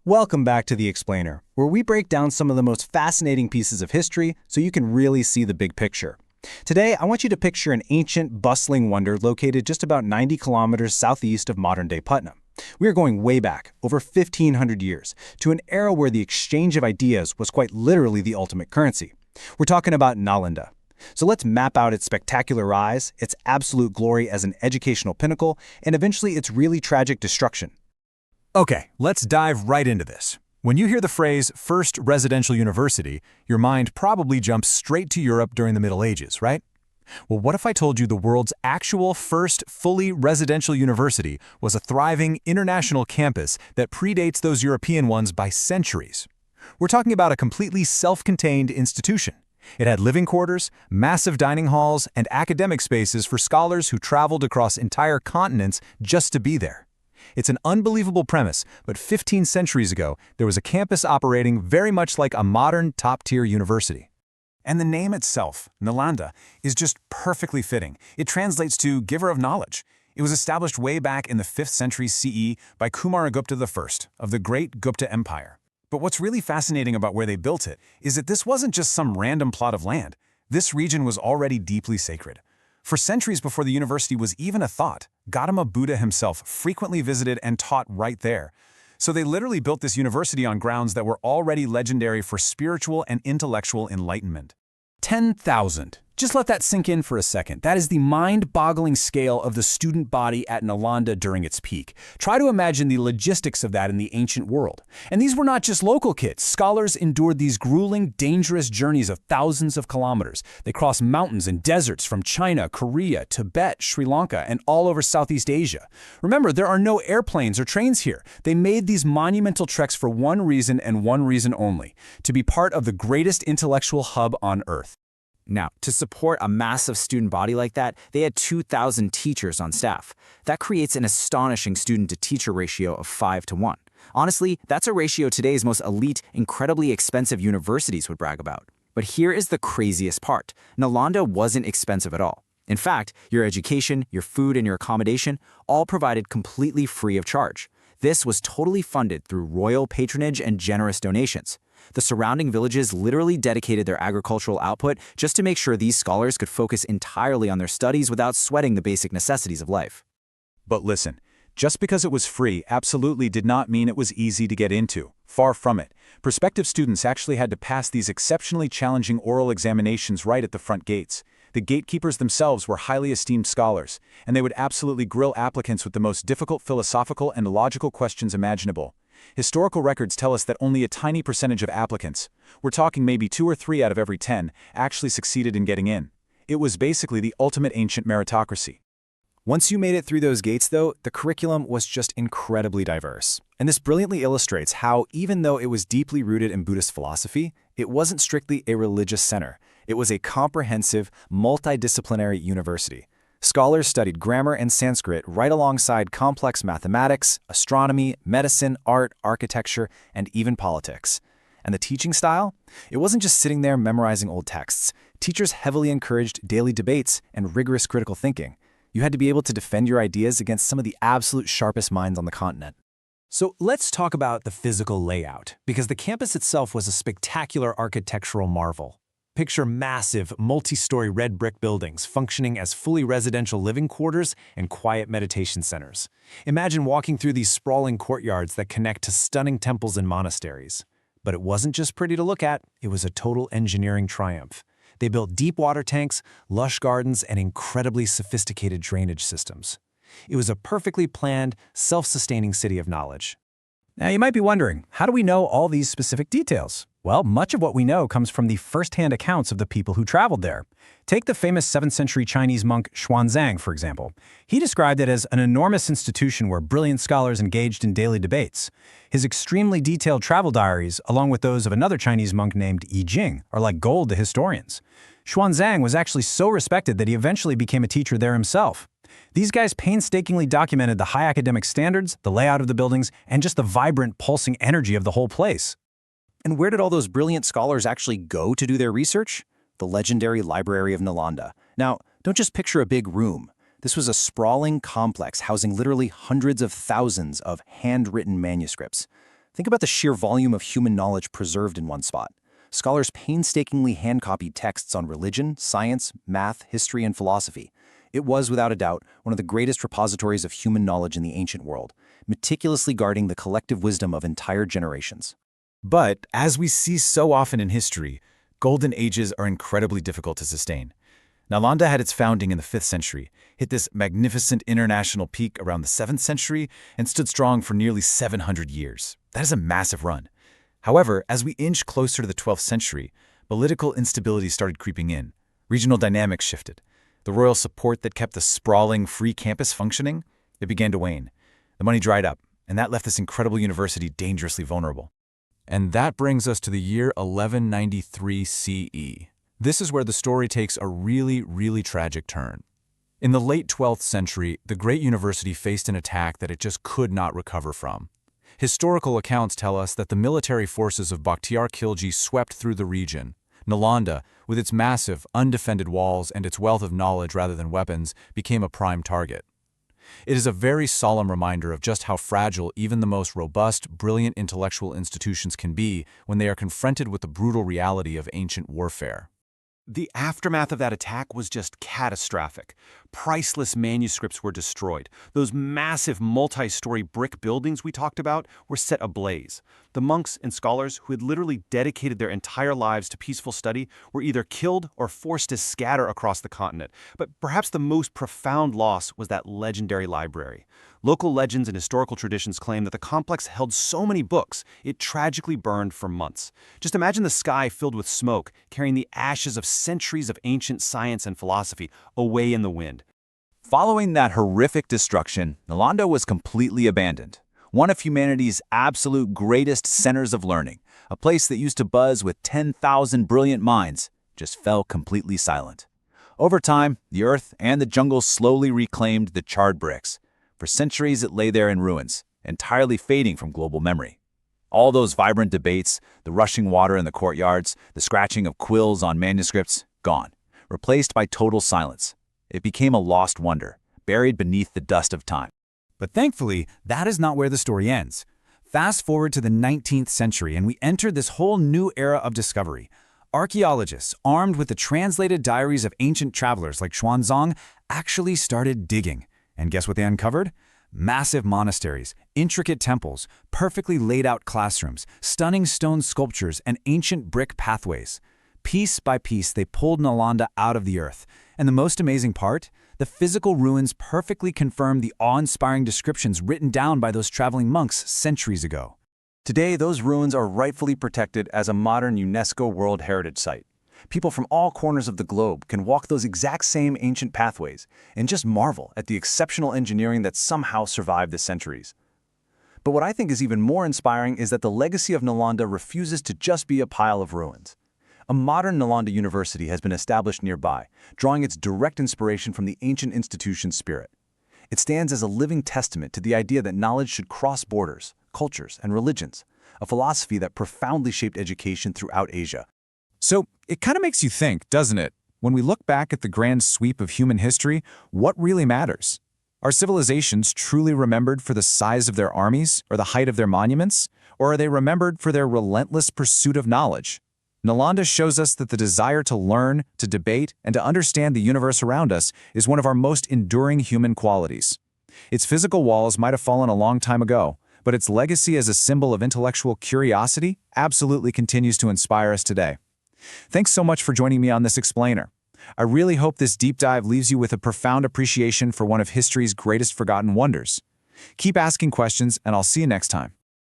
Welcome back to The Explainer, where we break down some of the most fascinating pieces of history so you can really see the big picture. Today, I want you to picture an ancient, bustling wonder located just about 90 kilometers southeast of modern-day Putnam. We are going way back, over 1,500 years, to an era where the exchange of ideas was quite literally the ultimate currency. We're talking about Nalanda. So let's map out its spectacular rise, its absolute glory as an educational pinnacle, and eventually its really tragic destruction. Okay, let's dive right into this. When you hear the phrase first residential university, your mind probably jumps straight to Europe during the Middle Ages, right? Well, what if I told you the world's actual first fully residential university was a thriving international campus that predates those European ones by centuries? We're talking about a completely self-contained institution. It had living quarters, massive dining halls, and academic spaces for scholars who traveled across entire continents just to be there. It's an unbelievable premise, but 15 centuries ago, there was a campus operating very much like a modern top-tier university. And the name itself, Nalanda, is just perfectly fitting. It translates to giver of knowledge. It was established way back in the 5th century CE by Gupta I of the great Gupta Empire. But what's really fascinating about where they built it is that this wasn't just some random plot of land. This region was already deeply sacred. For centuries before the university was even a thought, Gautama Buddha himself frequently visited and taught right there. So they literally built this university on grounds that were already legendary for spiritual and intellectual enlightenment. 10,000. Just let that sink in for a second. That is the mind-boggling scale of the student body at Nalanda during its peak. Try to imagine the logistics of that in the ancient world. And these were not just local kids. Scholars endured these grueling, dangerous journeys of thousands of kilometers. They crossed mountains and deserts from China, Korea, Tibet, Sri Lanka, and all over Southeast Asia. Remember, there are no airplanes or trains here. They made these monumental treks for one reason and one reason only: to be part of the greatest intellectual hub on Earth. Now, to support a massive student body like that, they had 2,000 teachers on staff. That creates an astonishing student-to-teacher ratio of 5-to-1. Honestly, that's a ratio today's most elite, incredibly expensive universities would brag about. But here is the craziest part. Nalanda wasn't expensive at all. In fact, your education, your food, and your accommodation all provided completely free of charge. This was totally funded through royal patronage and generous donations. The surrounding villages literally dedicated their agricultural output just to make sure these scholars could focus entirely on their studies without sweating the basic necessities of life. But listen, just because it was free absolutely did not mean it was easy to get into. Far from it. Prospective students actually had to pass these exceptionally challenging oral examinations right at the front gates. The gatekeepers themselves were highly esteemed scholars, and they would absolutely grill applicants with the most difficult philosophical and logical questions imaginable. Historical records tell us that only a tiny percentage of applicants, we're talking maybe 2 or 3 out of every 10, actually succeeded in getting in. It was basically the ultimate ancient meritocracy. Once you made it through those gates, though, the curriculum was just incredibly diverse. And this brilliantly illustrates how, even though it was deeply rooted in Buddhist philosophy, it wasn't strictly a religious center. It was a comprehensive, multidisciplinary university. Scholars studied grammar and Sanskrit right alongside complex mathematics, astronomy, medicine, art, architecture, and even politics. And the teaching style? It wasn't just sitting there memorizing old texts. Teachers heavily encouraged daily debates and rigorous critical thinking. You had to be able to defend your ideas against some of the absolute sharpest minds on the continent. So let's talk about the physical layout, because the campus itself was a spectacular architectural marvel. Picture massive, multi-story red brick buildings functioning as fully residential living quarters and quiet meditation centers. Imagine walking through these sprawling courtyards that connect to stunning temples and monasteries. But it wasn't just pretty to look at, it was a total engineering triumph. They built deep water tanks, lush gardens, and incredibly sophisticated drainage systems. It was a perfectly planned, self-sustaining city of knowledge. Now you might be wondering, how do we know all these specific details? Well, much of what we know comes from the first-hand accounts of the people who traveled there. Take the famous 7th century Chinese monk Xuanzang, for example. He described it as an enormous institution where brilliant scholars engaged in daily debates. His extremely detailed travel diaries, along with those of another Chinese monk named Yi Jing, are like gold to historians. Xuanzang was actually so respected that he eventually became a teacher there himself. These guys painstakingly documented the high academic standards, the layout of the buildings, and just the vibrant, pulsing energy of the whole place. And where did all those brilliant scholars actually go to do their research? The legendary Library of Nalanda. Now, don't just picture a big room. This was a sprawling complex housing literally hundreds of thousands of handwritten manuscripts. Think about the sheer volume of human knowledge preserved in one spot. Scholars painstakingly hand-copied texts on religion, science, math, history, and philosophy. It was, without a doubt, one of the greatest repositories of human knowledge in the ancient world, meticulously guarding the collective wisdom of entire generations. But, as we see so often in history, golden ages are incredibly difficult to sustain. Nalanda had its founding in the 5th century, hit this magnificent international peak around the 7th century, and stood strong for nearly 700 years. That is a massive run. However, as we inch closer to the 12th century, political instability started creeping in. Regional dynamics shifted. The royal support that kept the sprawling, free campus functioning, it began to wane. The money dried up, and that left this incredible university dangerously vulnerable. And that brings us to the year 1193 CE. This is where the story takes a really tragic turn. In the late 12th century, the great university faced an attack that it just could not recover from. Historical accounts tell us that the military forces of Bakhtiar Khilji swept through the region. Nalanda, with its massive, undefended walls and its wealth of knowledge rather than weapons, became a prime target. It is a very solemn reminder of just how fragile even the most robust, brilliant intellectual institutions can be when they are confronted with the brutal reality of ancient warfare. The aftermath of that attack was just catastrophic. Priceless manuscripts were destroyed. Those massive multi-story brick buildings we talked about were set ablaze. The monks and scholars who had literally dedicated their entire lives to peaceful study were either killed or forced to scatter across the continent. But perhaps the most profound loss was that legendary library. Local legends and historical traditions claim that the complex held so many books, it tragically burned for months. Just imagine the sky filled with smoke, carrying the ashes of centuries of ancient science and philosophy away in the wind. Following that horrific destruction, Nalanda was completely abandoned. One of humanity's absolute greatest centers of learning, a place that used to buzz with 10,000 brilliant minds, just fell completely silent. Over time, the earth and the jungle slowly reclaimed the charred bricks. For centuries it lay there in ruins, entirely fading from global memory. All those vibrant debates, the rushing water in the courtyards, the scratching of quills on manuscripts, gone, replaced by total silence. It became a lost wonder, buried beneath the dust of time. But thankfully, that is not where the story ends. Fast forward to the 19th century and we enter this whole new era of discovery. Archaeologists, armed with the translated diaries of ancient travelers like Xuanzang, actually started digging. And guess what they uncovered? Massive monasteries, intricate temples, perfectly laid out classrooms, stunning stone sculptures, and ancient brick pathways. Piece by piece, they pulled Nalanda out of the earth. And the most amazing part? The physical ruins perfectly confirm the awe-inspiring descriptions written down by those traveling monks centuries ago. Today, those ruins are rightfully protected as a modern UNESCO World Heritage Site. People from all corners of the globe can walk those exact same ancient pathways and just marvel at the exceptional engineering that somehow survived the centuries. But what I think is even more inspiring is that the legacy of Nalanda refuses to just be a pile of ruins. A modern Nalanda University has been established nearby, drawing its direct inspiration from the ancient institution's spirit. It stands as a living testament to the idea that knowledge should cross borders, cultures, and religions, a philosophy that profoundly shaped education throughout Asia. So, it kind of makes you think, doesn't it? When we look back at the grand sweep of human history, what really matters? Are civilizations truly remembered for the size of their armies or the height of their monuments? Or are they remembered for their relentless pursuit of knowledge? Nalanda shows us that the desire to learn, to debate, and to understand the universe around us is one of our most enduring human qualities. Its physical walls might have fallen a long time ago, but its legacy as a symbol of intellectual curiosity absolutely continues to inspire us today. Thanks so much for joining me on this explainer. I really hope this deep dive leaves you with a profound appreciation for one of history's greatest forgotten wonders. Keep asking questions, and I'll see you next time.